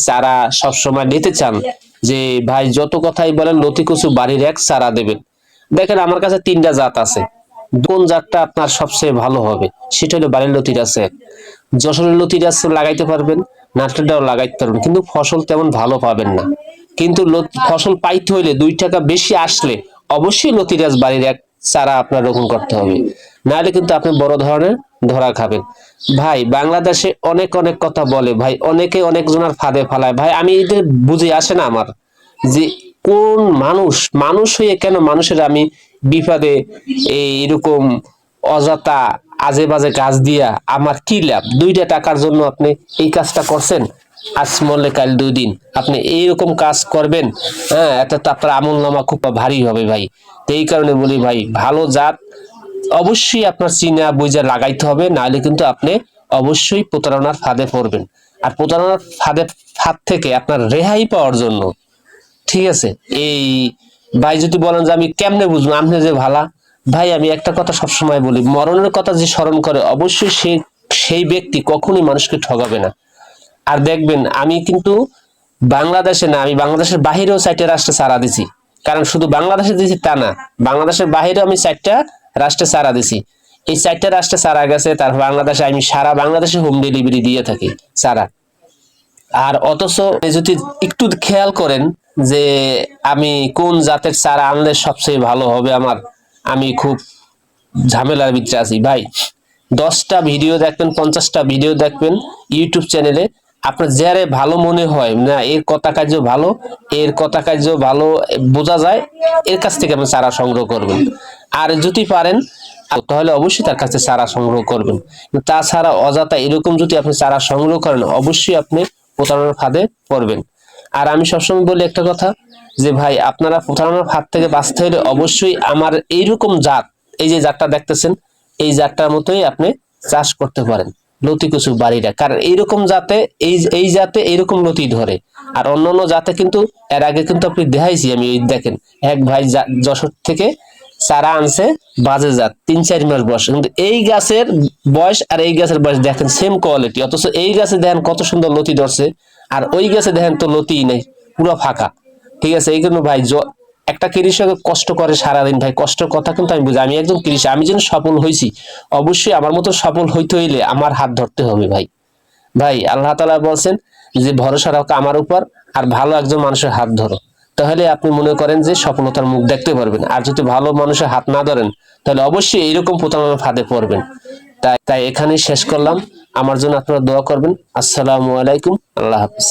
চারা সবসময় নিতে চান যে ভাই যত কথাই বলেন লতি কচু বাড়ির এক চারা দেবেন, দেখেন আমার কাছে 3টা জাত আছে। কোন জাতটা আপনার সবচেয়ে ভালো হবে সেটা হলো বাড়ির লতির আছে। যশোরের লতি গাছ লাগাইতে পারবেন, নারকেলটাও লাগাইতে পারবেন, কিন্তু ফসল তেমন ভালো পাবেন না। কিন্তু ফসল পাইতে হইলে 2 টাকা বেশি আসলে অবশ্যই লতি গাছ বাড়ির এক চারা আপনার রোপণ করতে হবে, নাহলে কিন্তু আপনি বড় ধরনের ধরা খাবেন। ভাই বাংলাদেশে অনেক অনেক কথা বলে ভাই, অনেকে অনেক জনের ফাঁদে ফালায় ভাই, আমি এদের বুঝে আসে না আমার যে কোন মানুষ মানুষ হয়ে কেন মানুষের আমি বিপদে এরকম অযথা আজে বাজে কাজ দিয়া আমার কি লাভ? 2টা টাকার জন্য আপনি এই কাজটা করছেন, আজ মরলে কাল 2 দিন আপনি এইরকম কাজ করবেন। হ্যাঁ, এটা তো আপনার আমল নামা খুব ভারী হবে ভাই। তো এই কারণে বলি ভাই, ভালো জাত অবশ্যই আপনার চিনা বুঝে লাগাইতে হবে, নাহলে কিন্তু আপনি অবশ্যই প্রতারণার ফাঁদে পড়বেন। আর প্রতারণার ফাঁদ থেকে আপনার রেহাই পাওয়ার জন্য, ঠিক আছে, এই ভাই যদি বলেন যে আমি কেমনে বুঝবো আপনি যে ভালা, ভাই আমি একটা কথা সবসময় বলি, মরণের কথা যে স্মরণ করে অবশ্যই সেই ব্যক্তি কখনোই মানুষকে ঠগাবে না। আর দেখবেন আমি কিন্তু বাংলাদেশে না, আমি বাংলাদেশের বাহিরেও 4টা রাষ্ট্রে চারা দিছি। কারণ শুধু বাংলাদেশে দিছি তা না, বাংলাদেশের বাহিরেও আমি 4টা রাষ্ট্রে চারা দিছি। এই 4টা রাষ্ট্রে চারা গেছে, তারপর বাংলাদেশে আমি সারা বাংলাদেশে হোম ডেলিভারি দিয়ে থাকি চারা। আর অথচ যদি একটু খেয়াল করেন যে আমি কোন জাতের চারা আনলে সবচেয়ে ভালো হবে আমার, আমি খুব ঝামেলার ভিতরে আছি ভাই। 10টা ভিডিও দেখবেন, 50টা ভিডিও দেখবেন ইউটিউব চ্যানেলে, আপনার যারে ভালো মনে হয় না এর কথা কার্য ভালো, এর কথা কার্য ভালো বোঝা যায়, এর কাছ থেকে আপনি চারা সংগ্রহ করবেন। আর যদি পারেন তাহলে অবশ্যই তার কাছে চারা সংগ্রহ করবেন। তাছাড়া অযথা এরকম যদি আপনি চারা সংগ্রহ করেন অবশ্যই আপনি প্রতারণার ফাঁদে পড়বেন। আর আমি সবসময় বলি একটা কথা যে ভাই, আপনারা প্রতারণার ফাঁদ থেকে বাঁচতে হলে অবশ্যই আমার এইরকম জাত, এই যে জাতটা দেখতেছেন এই জাতটার মতোই আপনি চাষ করতে পারেন লতি কচু বাড়িটা। কারণ এইরকম জাতে এই জাতে এইরকম লতি ধরে। আর অন্যান্য জাতে কিন্তু এর আগে কিন্তু আপনি দেখাইছি আমি, দেখেন এক ভাই যশোর থেকে চারা আনছে বাজে জাত, 3-4 মাস বয়স, কিন্তু এই গাছের বয়স আর এই গাছের বয়স দেখেন সেম কোয়ালিটি, অথচ এই গাছে দেখেন কত সুন্দর লতি ধরছে, আর ওই গাছে দেখেন তো লতিই নেই, পুরো ফাঁকা। ঠিক আছে, এই জন্য ভাই একটা কৃষক কষ্ট করে সারাদিন ভাই, কষ্টের কথা কিন্তু আমি বুঝি, আমি একজন কৃষক, আমি যেন সফল হয়েছি অবশ্যই আমার মতো সফল হইতে হইলে আমার হাত ধরতে হবে ভাই। ভাই আল্লাহ তাআলা বলছেন যে ভরসা রাখো আমার উপর, আর ভালো একজন মানুষের হাত ধরো, তাহলে আপনি মনে করেন যে সফলতার মুখ দেখতে পারবেন। আর যদি ভালো মানুষের হাত না ধরেন তাহলে অবশ্যই এইরকম প্রতারণার ফাঁদে পড়বেন। তাই এখানেই শেষ করলাম, আমার জন্য আপনারা দোয়া করবেন। আসসালামু আলাইকুম, আল্লাহ হাফিজ।